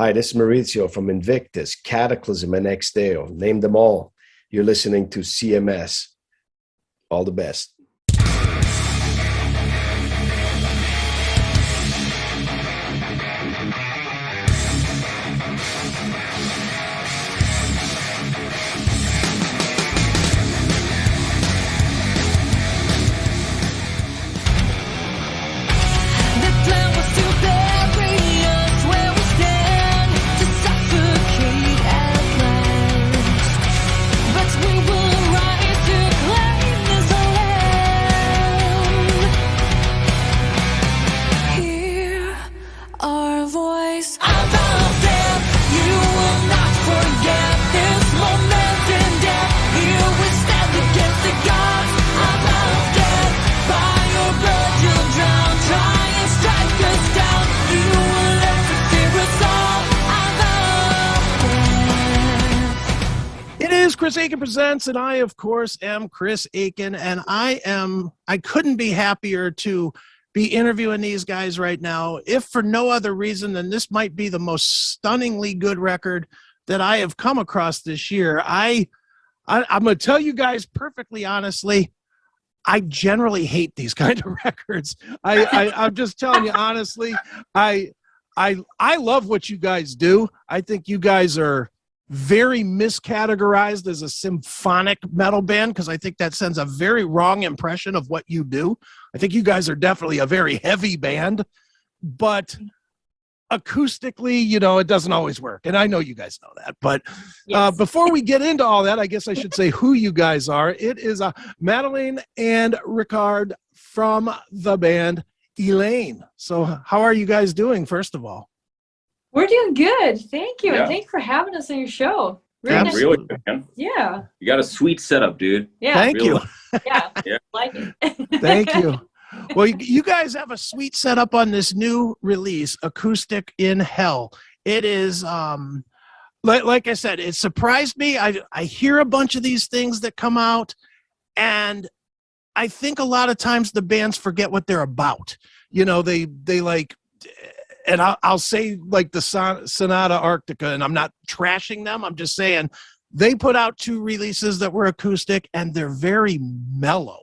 Hi, this is Maurizio from Invictus, Cataclysm, and Exdeo. Name them all. You're listening to CMS. All the best. CHRIS Akin Presents, and I, of course, am Chris Akin, and I couldn't be happier to be interviewing these guys right now, if for no other reason than this might be the most stunningly good record that I have come across this year. I'm going to tell you guys perfectly honestly, I generally hate these kind of records. I'm just telling you honestly, I love what you guys do. I think you guys are very miscategorized as a symphonic metal band, because I think that sends a very wrong impression of what you do. I think you guys are definitely a very heavy band, but acoustically, you know, it doesn't always work. And I know you guys know that. But yes. Before we get into all that, I guess I should say who you guys are. It is Madeleine and Rikard from the band Eleine. So how are you guys doing, first of all? We're doing good. Thank you. Yeah. And thank you for having us on your show. Really, really good, man. Yeah. You got a sweet setup, dude. Yeah. Thank really. you. Yeah. Like it. Thank you. Well, you guys have a sweet setup on this new release, Acoustic in Hell. It is, like I said, it surprised me. I hear a bunch of these things that come out, and I think a lot of times the bands forget what they're about. You know, they like, and I'll say like the Sonata Arctica, and I'm not trashing them. I'm just saying they put out 2 releases that were acoustic, and they're very mellow.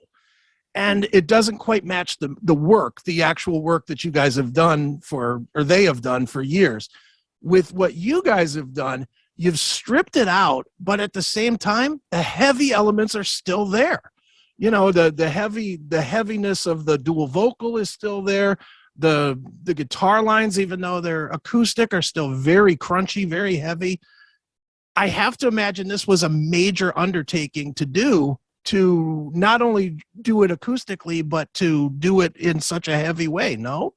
And it doesn't quite match the work, the actual work that you guys have done or they have done for years. With what you guys have done, you've stripped it out, but at the same time, the heavy elements are still there. You know, the heaviness of the dual vocal is still there. The guitar lines, even though they're acoustic, are still very crunchy, very heavy. I have to imagine this was a major undertaking to do, to not only do it acoustically, but to do it in such a heavy way, no?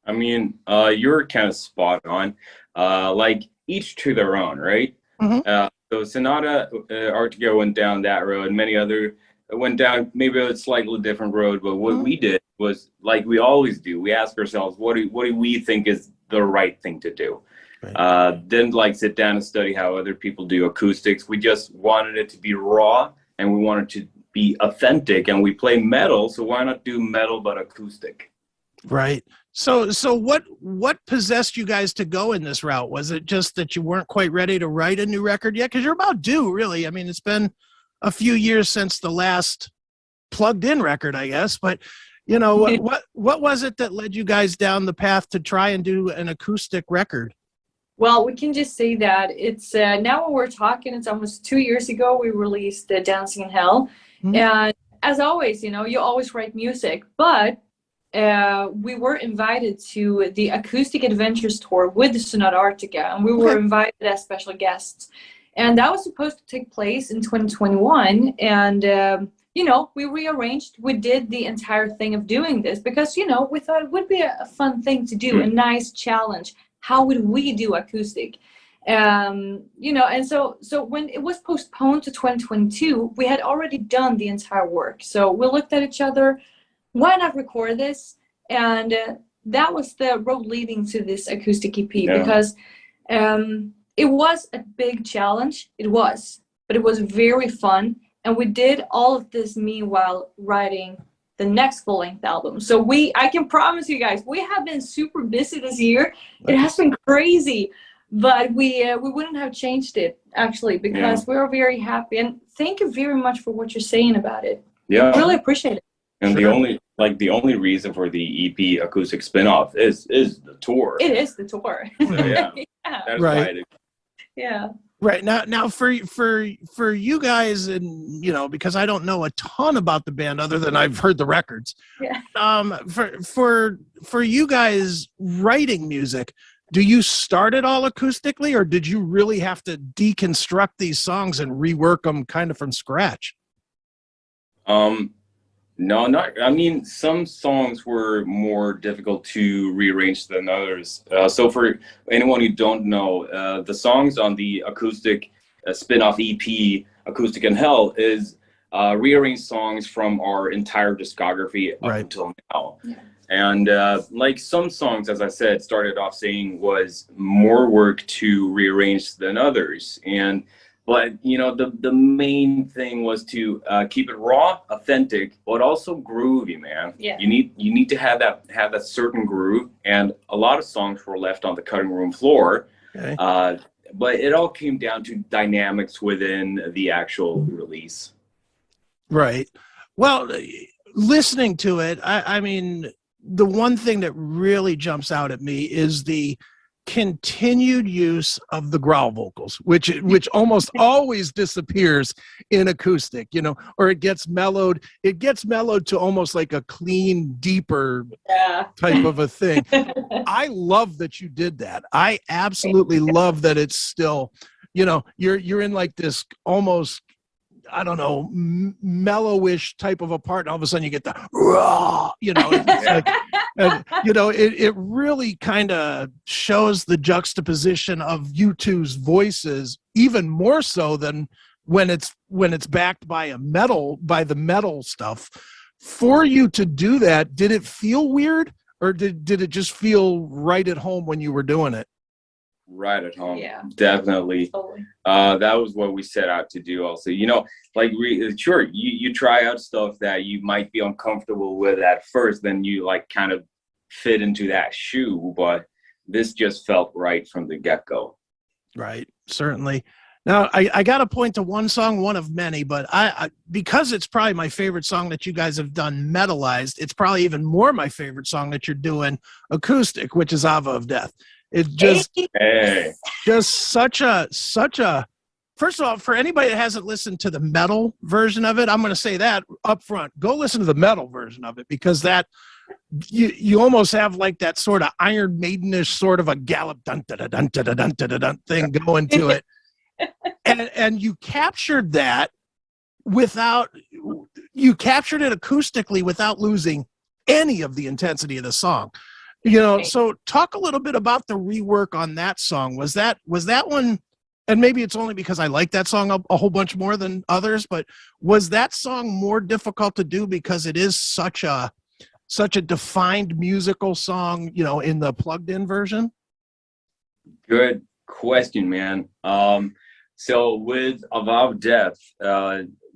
I mean, you're kind of spot on. Like, each to their own, right? Mm-hmm. So Sonata Arctica went down that road, and many other went down maybe a slightly different road, but what we did was, like we always do, we ask ourselves, what do we think is the right thing to do? Right. Then like sit down and study how other people do acoustics. We just wanted it to be raw, and we wanted to be authentic, and we play metal, so why not do metal but acoustic? Right. So what possessed you guys to go in this route? Was it just that you weren't quite ready to write a new record yet? Because you're about due, really. I mean, it's been a few years since the last plugged-in record, I guess. But, you know, what was it that led you guys down the path to try and do an acoustic record? Well, we can just say that it's now when we're talking, it's almost 2 years ago we released Dancing in Hell. Mm-hmm. And as always, you know, you always write music, but we were invited to the Acoustic Adventures Tour with the Sonata Arctica, and we were invited as special guests. And that was supposed to take place in 2021. And, you know, we rearranged, we did the entire thing of doing this because, you know, we thought it would be a fun thing to do, a nice challenge. How would we do acoustic? You know, and so when it was postponed to 2022, we had already done the entire work. So we looked at each other, why not record this? And that was the road leading to this acoustic EP because it was a big challenge. It was, but it was very fun. And we did all of this meanwhile writing the next full-length album. So I can promise you guys, we have been super busy this year. It has been crazy, but we wouldn't have changed it actually, because we're very happy. And thank you very much for what you're saying about it. Yeah, I really appreciate it. And the only reason for the EP acoustic spin-off is the tour. It is the tour. Yeah, that's right. Why Yeah. Right now for you guys, and you know, because I don't know a ton about the band other than I've heard the records. Yeah. For you guys writing music, do you start it all acoustically, or did you really have to deconstruct these songs and rework them kind of from scratch? No, not. I mean, some songs were more difficult to rearrange than others. So for anyone who don't know, the songs on the acoustic spin-off EP, Acoustic in Hell, is rearranged songs from our entire discography up until now. Yeah. And like some songs, as I said, started off saying was more work to rearrange than others. But you know, the main thing was to keep it raw, authentic, but also groovy, man. Yeah. You need to have that certain groove, and a lot of songs were left on the cutting room floor. Okay. But it all came down to dynamics within the actual release. Right. Well, listening to it, I mean, the one thing that really jumps out at me is the continued use of the growl vocals, which almost always disappears in acoustic, you know, or it gets mellowed to almost like a clean, deeper type of a thing. I love that you did that. I absolutely love that it's still, you know, you're in like this almost, I don't know, mellowish type of a part, and all of a sudden you get the raw, you know, it's like, you know, it really kind of shows the juxtaposition of you two's voices, even more so than when it's backed by the metal stuff. For you to do that, did it feel weird, or did it just feel right at home when you were doing it? Right at home. Yeah, definitely. Totally. That was what we set out to do also. You know, like sure, you try out stuff that you might be uncomfortable with at first, then you like kind of fit into that shoe, but this just felt right from the get-go. Right, certainly. Now, I got to point to one song, one of many, but I because it's probably my favorite song that you guys have done metalized, it's probably even more my favorite song that you're doing acoustic, which is Ava of Death. It's just such a, first of all, for anybody that hasn't listened to the metal version of it, I'm going to say that up front, go listen to the metal version of it, because that you almost have like that sort of Iron Maidenish sort of a gallop dun dun dun dun dun dun dun dun thing going to it. And you captured that you captured it acoustically without losing any of the intensity of the song. You know, so talk a little bit about the rework on that song. Was that one, and maybe it's only because I like that song a whole bunch more than others, but was that song more difficult to do because it is such a defined musical song, you know, in the plugged in version? Good question, man. So with Ava of Death,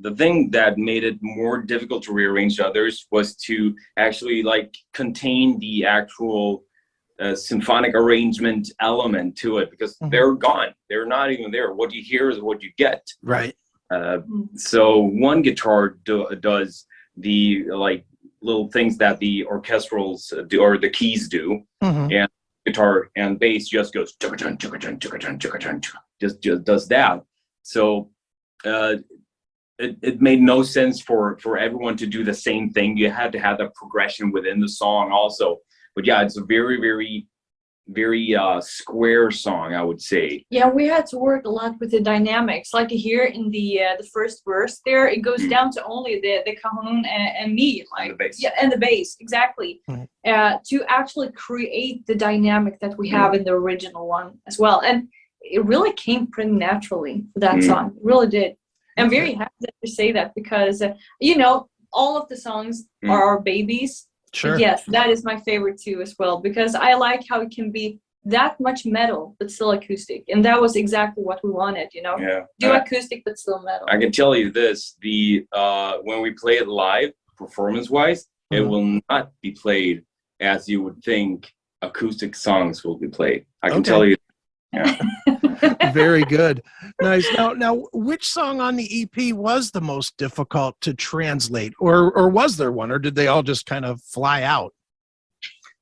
the thing that made it more difficult to rearrange others was to actually like contain the actual symphonic arrangement element to it, because they're gone. They're not even there. What you hear is what you get. Right. So one guitar does the like little things that the orchestrals do, or the keys do, and guitar and bass just goes just does that. So it made no sense for everyone to do the same thing. You had to have that progression within the song also. But yeah, it's a very, very, very square song, I would say. Yeah, we had to work a lot with the dynamics. Like here in the first verse there, it goes down to only the cajon and me, like, and the bass. Yeah, and the bass, exactly. To actually create the dynamic that we have in the original one as well. And it really came pretty naturally for that song. It really did. I'm very happy that you say that, because, you know, all of the songs are our babies. Sure. Yes, that is my favorite too as well, because I like how it can be that much metal but still acoustic, and that was exactly what we wanted, you know. Do acoustic but still metal. I can tell you this: when we play it live, performance-wise, it will not be played as you would think acoustic songs will be played. I can tell you. Yeah. Very good. Nice. Now, which song on the EP was the most difficult to translate, or was there one, or did they all just kind of fly out?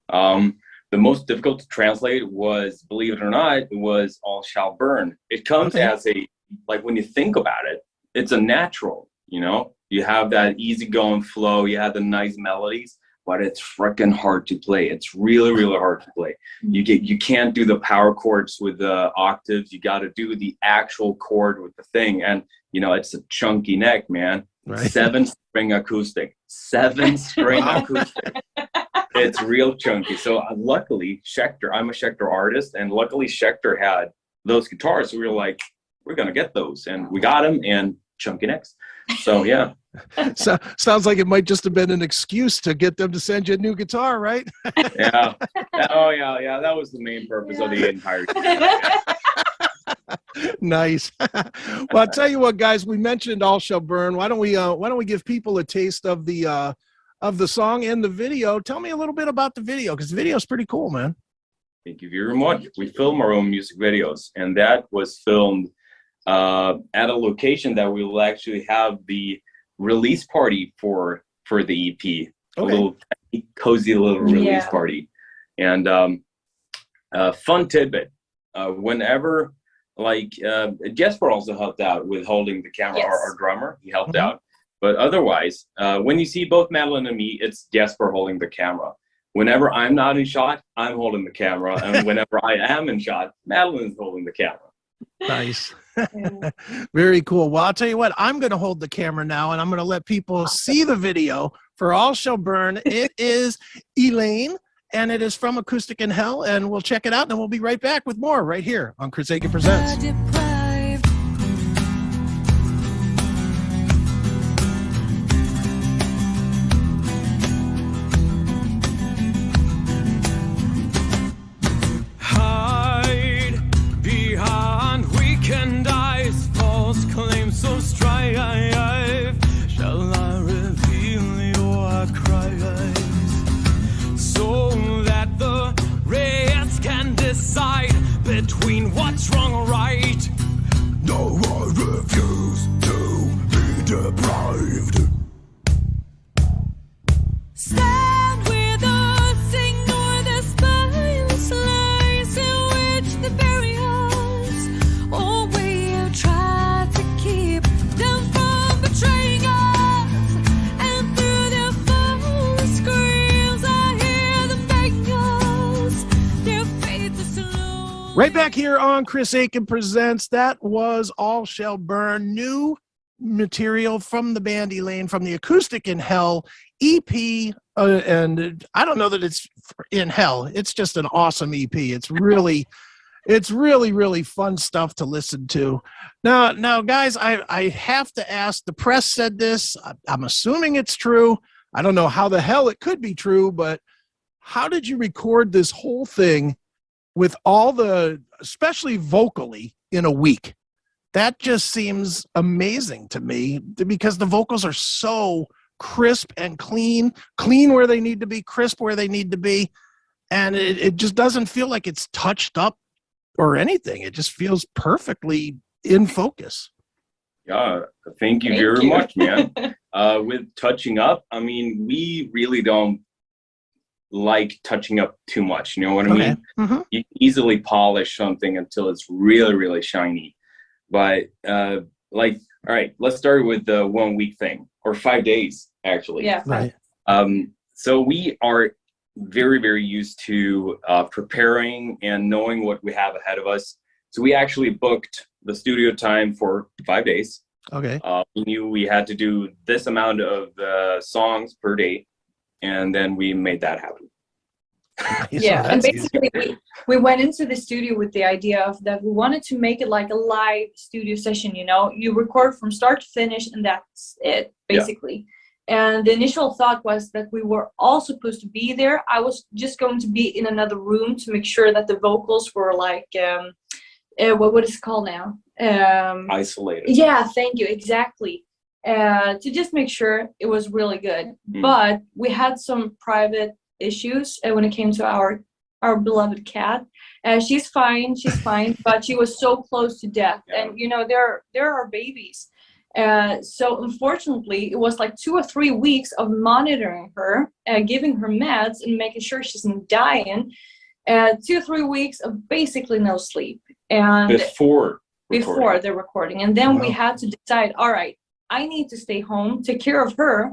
The most difficult to translate was, believe it or not, it was All Shall Burn. It comes as a, like, when you think about it, it's a natural, you know? You have that easygoing flow, you have the nice melodies, but it's freaking hard to play. It's really, really hard to play. You can't do the power chords with the octaves. You got to do the actual chord with the thing. And, you know, it's a chunky neck, man. Right. 7-string acoustic. 7-string acoustic. It's real chunky. So luckily, Schecter, I'm a Schecter artist, and luckily Schecter had those guitars. So we were like, we're going to get those. And we got them, and chunky necks. So, yeah. So, sounds like it might just have been an excuse to get them to send you a new guitar, right? Yeah. Oh, yeah. That was the main purpose of the entire Nice. Well, I'll tell you what, guys, we mentioned All Shall Burn. Why don't we give people a taste of the song and the video? Tell me a little bit about the video, because the video is pretty cool, man. Thank you very much. We film our own music videos, and that was filmed at a location that we will actually have the release party for the EP. A little cozy little release party. And fun tidbit, whenever, like, Jesper also helped out with holding the camera. Our drummer, he helped out. But otherwise, when you see both Madeleine and me, it's Jesper holding the camera. Whenever I'm not in shot, I'm holding the camera. And whenever I am in shot, Madeleine's holding the camera. Nice. Very cool. Well, I'll tell you what, I'm going to hold the camera now, and I'm going to let people see the video for All Shall Burn. It is Eleine, and it is from Acoustic in Hell, and we'll check it out, and then we'll be right back with more right here on CHRIS Akin Presents. Between what's wrong or right, no, I refuse to be deprived. Stand with us, ignore the spineless lies in which the barriers, oh, we have tried to keep them from betraying us. And through their false screams, I hear them begging us, their faith is alone. Right back here on CHRIS Akin Presents. That was All Shall Burn, new material from the band Eleine, from the Acoustic in Hell EP. And I don't know that it's in hell. It's just an awesome EP. It's really, really fun stuff to listen to. Now, guys, I have to ask. The press said this. I'm assuming it's true. I don't know how the hell it could be true, but how did you record this whole thing with all the, especially vocally, in a week? That just seems amazing to me, because the vocals are so crisp and clean where they need to be, crisp where they need to be. And it just doesn't feel like it's touched up or anything. It just feels perfectly in focus. Yeah, thank you very much, man. With touching up, I mean, we really don't like touching up too much, you know what I mean? You can easily polish something until it's really, really shiny. But like, all right, let's start with the 1 week thing, or 5 days actually. Yeah. Right. So we are very, very used to preparing and knowing what we have ahead of us. So we actually booked the studio time for 5 days. Okay. We knew we had to do this amount of songs per day, and then we made that happen. Yeah, and basically we went into the studio with the idea of that we wanted to make it like a live studio session. You know, you record from start to finish, and that's it, basically. And the initial thought was that we were all supposed to be there. I was just going to be in another room to make sure that the vocals were like what is it called now? Isolated. Yeah, thank you, exactly. to just make sure it was really good. But we had some private issues when it came to our beloved cat. She's fine, but she was so close to death. And you know, there are babies. So unfortunately, it was like 2 or 3 weeks of monitoring her, giving her meds and making sure she's not dying. 2 or 3 weeks of basically no sleep. And before the recording. And then we had to decide, all right, I need to stay home, take care of her,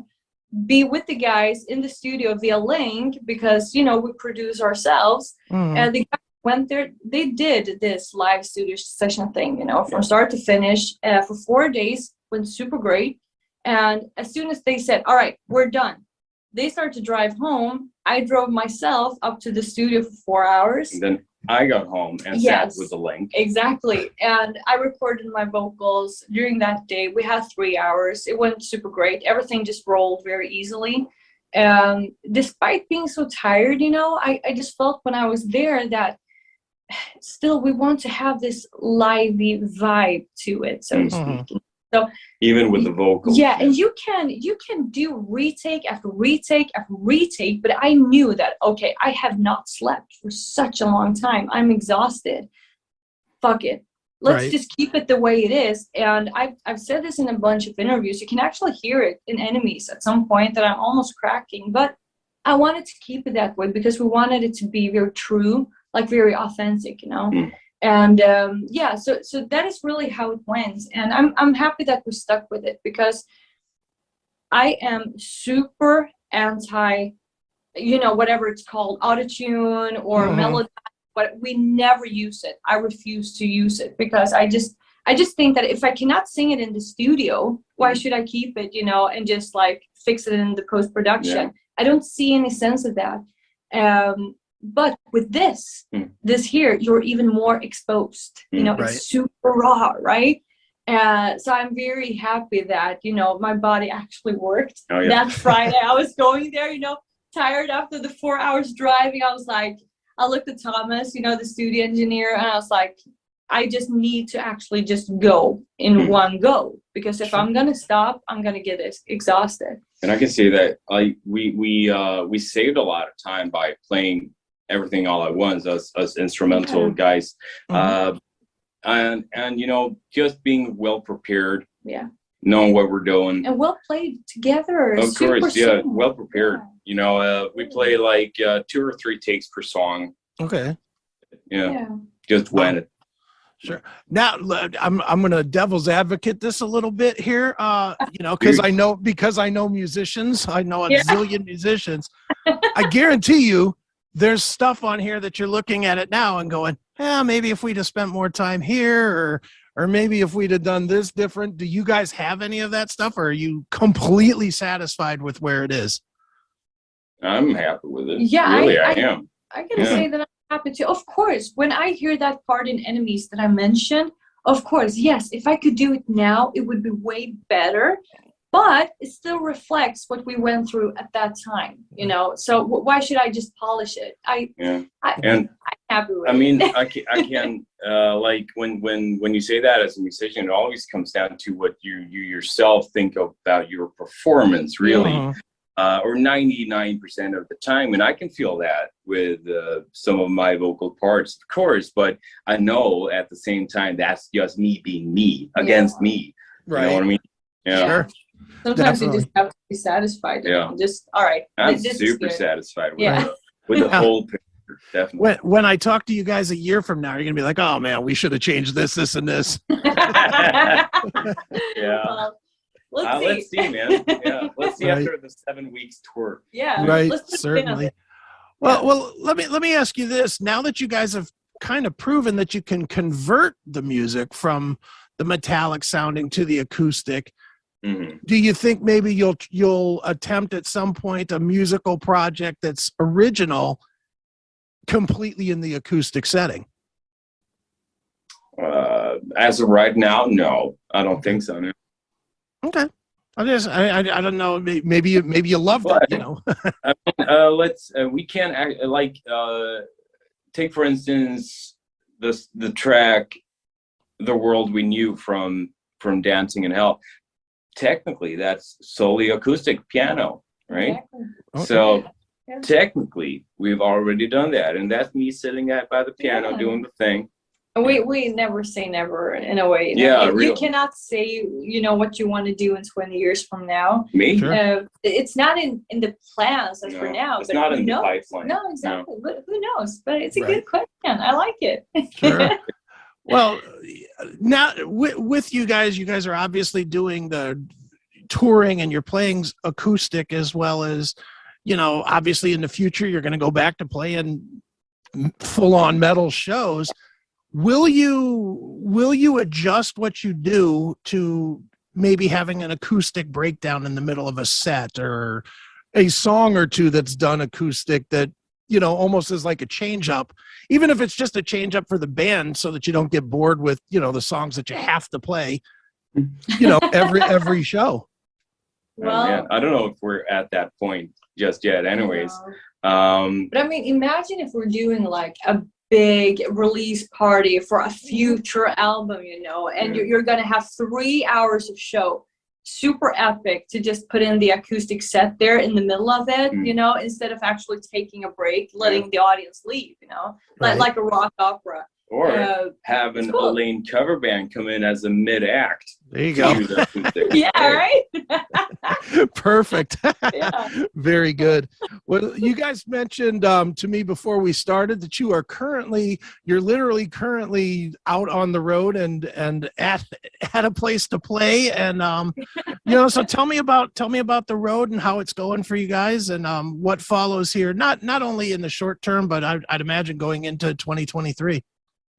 be with the guys in the studio via link, because, you know, we produce ourselves. And the guys went there, they did this live studio session thing, you know, from start to finish for 4 days, went super great. And as soon as they said, all right, we're done, they started to drive home. I drove myself up to the studio for 4 hours. And then I got home and sat with the link. Exactly. And I recorded my vocals during that day. We had 3 hours. It went super great. Everything just rolled very easily. Despite being so tired, you know, I just felt when I was there that still we want to have this lively vibe to it, so to speak. So even with the vocals. Yeah, and you can do retake after retake after retake, but I knew that, okay, I have not slept for such a long time. I'm exhausted. Fuck it. Let's just keep it the way it is. And I've said this in a bunch of interviews. You can actually hear it in Enemies at some point that I'm almost cracking, but I wanted to keep it that way because we wanted it to be very true, like very authentic, you know. And so that is really how it went. And I'm happy that we stuck with it, because I am super anti, you know, whatever it's called, autotune or melody, but we never use it. I refuse to use it because I just think that if I cannot sing it in the studio, why should I keep it, you know, and just like fix it in the post-production? I don't see any sense of that. But with this here, you're even more exposed. You know, it's super raw, right? So I'm very happy that, you know, my body actually worked. That Friday I was going there, you know, tired after the 4 hours driving. I was like, I looked at Thomas, you know, the studio engineer, and I was like, I just need to actually just go in one go, because if I'm gonna stop, I'm gonna get exhausted. And I can say that we saved a lot of time by playing everything all at once, us instrumental guys, and you know, just being well prepared, knowing what we're doing, and well played together. Of course, well prepared. You know, we play like 2 or 3 takes per song. Just when it. Sure. Now I'm gonna devil's advocate this a little bit here, you know, because I know musicians. I know a zillion musicians. I guarantee you, there's stuff on here that you're looking at it now and going, maybe if we'd have spent more time here, or maybe if we'd have done this different. Do you guys have any of that stuff, or are you completely satisfied with where it is? I'm happy with it. Yeah, really, I am. I gotta say that I'm happy too. Of course, when I hear that part in Enemies that I mentioned, of course, yes, if I could do it now, it would be way better. But it still reflects what we went through at that time, you know. So why should I just polish it? I'm happy with it. I mean, I can like when you say that as a musician, it always comes down to what you yourself think about your performance, really, or 99% of the time. And I can feel that with some of my vocal parts, of course. But I know at the same time that's just me being me against me. You know what I mean? Sure. Sometimes you just have to be satisfied. Just, all right. I'm super satisfied with with the whole picture. Definitely. When I talk to you guys a year from now, you're gonna be like, "Oh man, we should have changed this, and this." Let's see, man. Let's see after the 7 weeks tour. Certainly. Well, let me ask you this: now that you guys have kind of proven that you can convert the music from the metallic sounding to the acoustic, do you think maybe you'll attempt at some point a musical project that's original, completely in the acoustic setting? As of right now, no, I don't think so. No. Okay. I don't know. Maybe you loved it, you know. We can't like take for instance the track "The World We Knew" from Dancing in Hell. technically that's solely acoustic piano, right? Exactly. Okay. So Yeah. technically we've already done that, and that's me sitting by the piano Yeah. doing the thing. And we never say never in a way. Yeah, You really. cannot say, what you want to do in 20 years from now. Maybe. Sure. It's not in the plans as for No, now. it's but not who in the knows? pipeline. No, exactly. But who knows? But it's a Right. good question. I like it. Sure. Well, now with you guys are obviously doing the touring and you're playing acoustic as well as, obviously in the future you're going to go back to playing full on metal shows. Will you adjust what you do to maybe having an acoustic breakdown in the middle of a set, or a song or two that's done acoustic that, almost as like a change up, even if it's just a change up for the band so that you don't get bored with, the songs that you have to play, every show? Well, Man, I don't know if we're at that point just yet anyways. But I mean, imagine if we're doing like a big release party for a future album, and you're going to have 3 hours of show, super epic, to just put in the acoustic set there in the middle of it, instead of actually taking a break, letting the audience leave, Right. like a rock opera. Or have it's an cool. Eleine cover band come in as a mid-act. There you to go. do the acoustic. Yeah, right? Perfect. Yeah. Very good. Well, you guys mentioned to me before we started that you're literally currently out on the road and at a place to play. And, so tell me about the road and how it's going for you guys, and what follows here, not only in the short term, but I'd imagine going into 2023.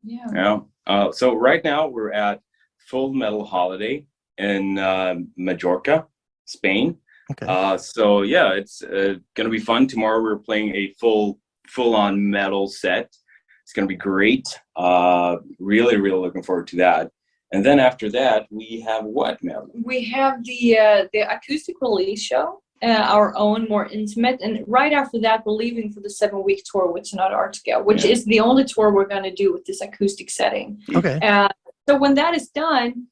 Yeah. Yeah. So right now we're at Full Metal Holiday in Majorca, Spain. Okay. So yeah, it's gonna be fun. Tomorrow we're playing a full-on metal set. It's gonna be great. Really looking forward to that. And then after that we have what, Madeleine? We have the acoustic release show, our own, more intimate, and right after that we're leaving for the 7-week tour with Antarctica, which Yeah. is the only tour we're going to do with this acoustic setting. Okay. So when that is done,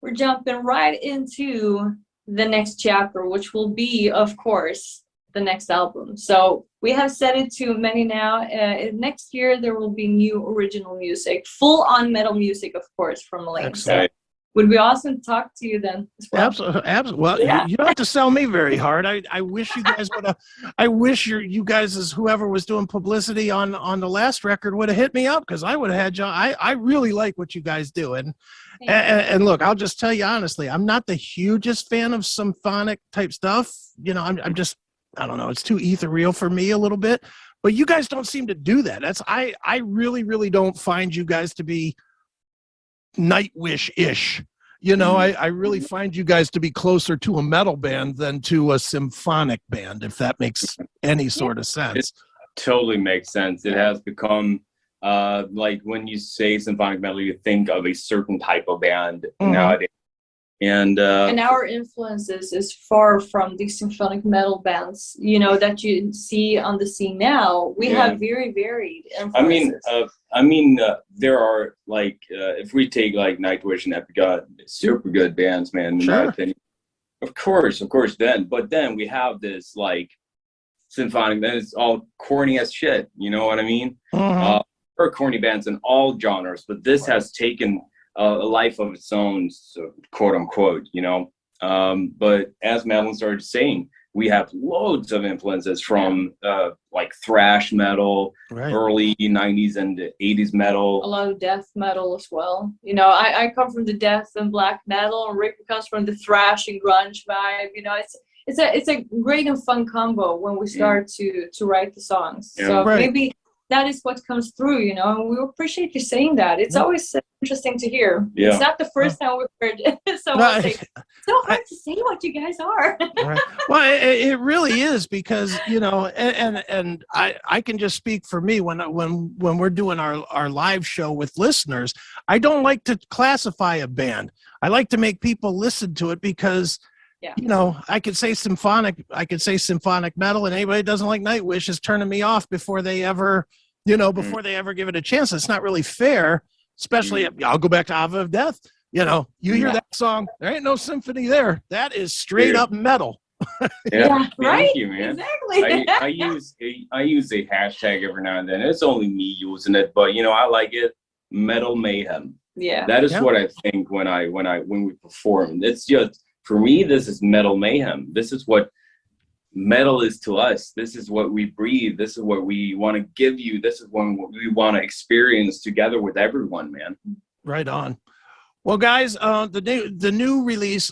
we're jumping right into the next chapter, which will be, of course, the next album. So we have set it to many now. Next year there will be new original music, full on metal music, of course, from Eleine. So Excellent. would be awesome to talk to you then as well. Absolutely. Well, Yeah. you don't have to sell me very hard. I wish you guys would have. I wish you guys, as whoever was doing publicity on the last record, would have hit me up, because I would have had you. I really like what you guys do, and look, I'll just tell you honestly, I'm not the hugest fan of symphonic type stuff. I'm just, I don't know, it's too ethereal for me a little bit. But you guys don't seem to do that. I really don't find you guys to be Nightwish-ish. I really find you guys to be closer to a metal band than to a symphonic band, if that makes any sort of sense. Totally makes sense. It has become like when you say symphonic metal, you think of a certain type of band nowadays. And our influences is far from the symphonic metal bands, that you see on the scene now. We have very varied influences. There are like if we take like Nightwish and Ekberg, super good bands, man. In my opinion, of course. Then we have this like symphonic band. It's all corny as shit. You know what I mean? There are corny bands in all genres, but this has taken a life of its own, so, quote unquote, but as Madeleine started saying, we have loads of influences from like thrash metal, early 90s and 80s metal. A lot of death metal as well. I come from the death and black metal, and Rick comes from the thrash and grunge vibe. It's a great and fun combo when we start to write the songs. Yeah. So Right. maybe that is what comes through, and we appreciate you saying that. It's always interesting to hear. Yeah. It's not the first time we've heard someone say, so hard to say what you guys are. Right. Well, it really is, because and I can just speak for me when we're doing our live show with listeners. I don't like to classify a band. I like to make people listen to it, because I could say symphonic metal, and anybody who doesn't like Nightwish is turning me off before they ever give it a chance. It's not really fair. Especially, I'll go back to Ava of Death. You know, you hear Yeah. that song, there ain't no symphony there. That is straight up metal. Thank right? you, man. Exactly. I use a hashtag every now and then. It's only me using it, but you know, I like it. Metal mayhem. Yeah. That is Yeah. what I think when we perform. It's just, for me, this is metal mayhem. This is what metal is to us. This is what we breathe. This is what we want to give you. This is what we want to experience together with everyone, man. Right on. Well, guys, the new release,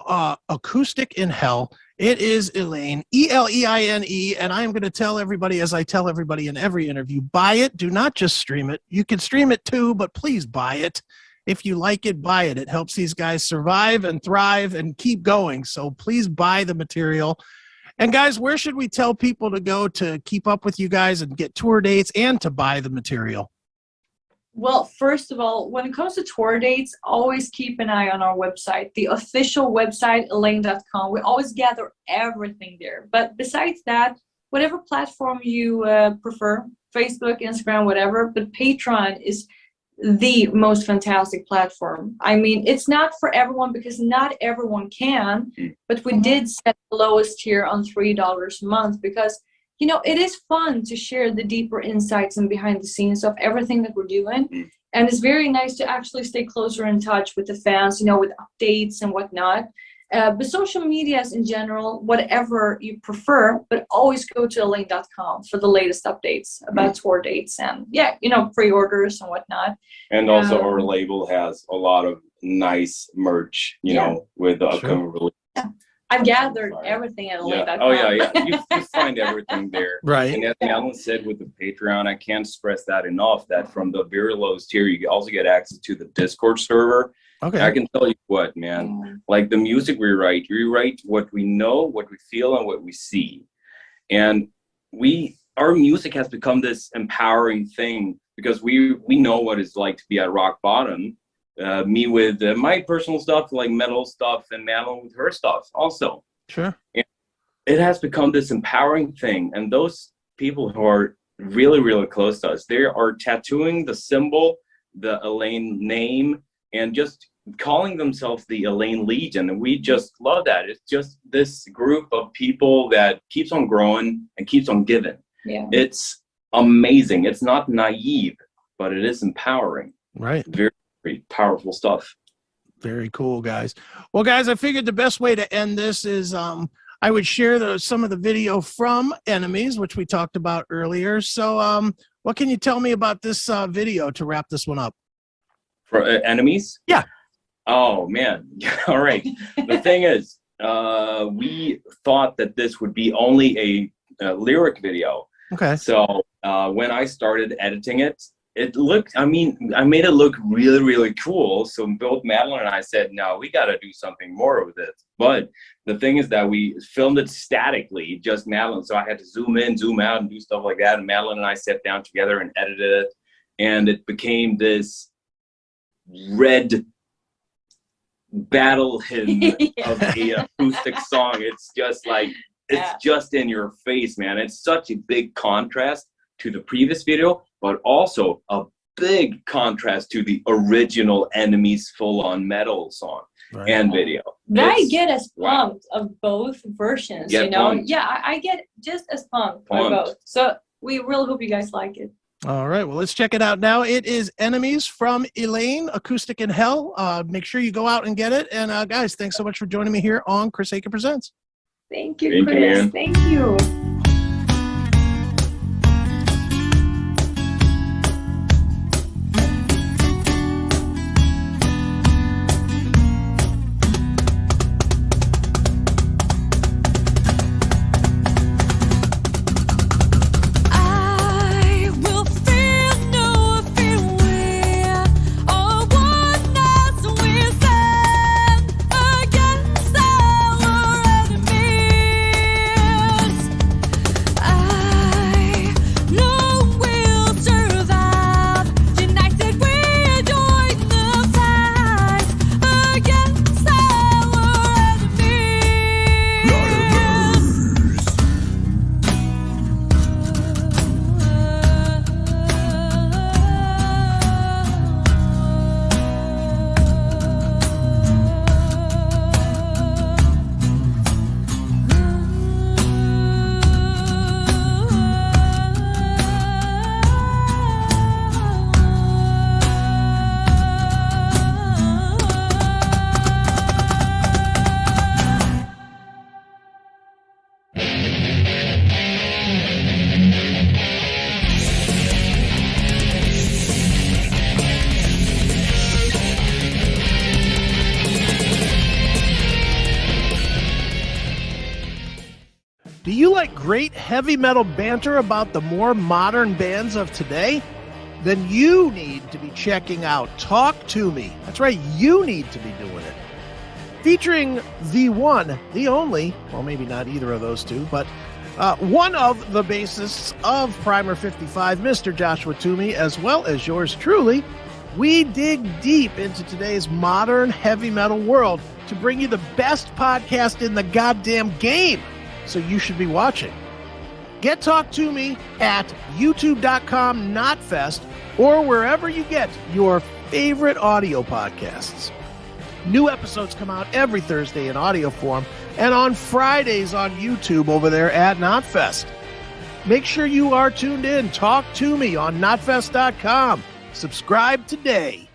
Acoustic in Hell. It is Eleine, Eleine, and I am going to tell everybody, as I tell everybody in every interview, buy it. Do not just stream it. You can stream it too, but please buy it. If you like it, buy it. It helps these guys survive and thrive and keep going. So please buy the material. And guys, where should we tell people to go to keep up with you guys and get tour dates and to buy the material? Well, first of all, when it comes to tour dates, always keep an eye on our website, the official website, Eleine.com. We always gather everything there. But besides that, whatever platform you prefer, Facebook, Instagram, whatever, but Patreon is the most fantastic platform. I mean, it's not for everyone because not everyone can, but we did set the lowest tier on $3 a month because, you know, it is fun to share the deeper insights and behind the scenes of everything that we're doing. And it's very nice to actually stay closer in touch with the fans, you know, with updates and whatnot. But social medias in general, whatever you prefer, but always go to Eleine.com for the latest updates about tour dates and, yeah, you know, pre-orders and whatnot. And also our label has a lot of nice merch, you know, with the upcoming release. I've gathered everything at Eleine.com. Oh, yeah. You find everything there. Right. And as Alan said with the Patreon, I can't stress that enough, that from the very lowest tier, you also get access to the Discord server. Okay. I can tell you what, man, like the music we write what we know, what we feel, and what we see. And our music has become this empowering thing because we know what it's like to be at rock bottom. Me with my personal stuff, like metal stuff, and Madeleine with her stuff also. Sure. And it has become this empowering thing. And those people who are really, really close to us, they are tattooing the symbol, the Eleine name, and just calling themselves the Eleine Legion. And we just love that. It's just this group of people that keeps on growing and keeps on giving. Yeah. It's amazing. It's not naive, but it is empowering. Right. Very, very powerful stuff. Very cool, guys. Well, guys, I figured the best way to end this is I would share some of the video from Enemies, which we talked about earlier. So what can you tell me about this video to wrap this one up? For Enemies? Yeah. Oh, man. All right. The thing is, we thought that this would be only a lyric video. Okay. So when I started editing it, I made it look really, really cool. So both Madeleine and I said, no, we got to do something more with it. But the thing is that we filmed it statically, just Madeleine. So I had to zoom in, zoom out, and do stuff like that. And Madeleine and I sat down together and edited it. And it became this red battle hymn of the acoustic song. It's just like, it's just in your face, man. It's such a big contrast to the previous video, but also a big contrast to the original Enemies full-on metal song and video. But I get as pumped of both versions, you know? Pumped. Yeah, I get just as pumped by both. So we really hope you guys like it. All right, well, let's check it out now. It is Enemies from Eleine, Acoustic in Hell. Make sure you go out and get it. And guys, thanks so much for joining me here on Chris Akin Presents. Thank you, Chris. Thank you. I will feel no fear when all oneness we stand against our enemies. you like great heavy metal banter about the more modern bands of today? Then you need to be checking out Talk To Me. That's right, you need to be doing it. Featuring the one, the only, well, maybe not either of those two, but one of the bassists of Primer 55, Mr. Joshua Toomey, as well as yours truly. We dig deep into today's modern heavy metal world to bring you the best podcast in the goddamn game. So you should be watching. Get Talk To Me at youtube.com/notfest or wherever you get your favorite audio podcasts. New episodes come out every Thursday in audio form and on Fridays on YouTube over there at Notfest. Make sure you are tuned in. Talk To Me on notfest.com. Subscribe today.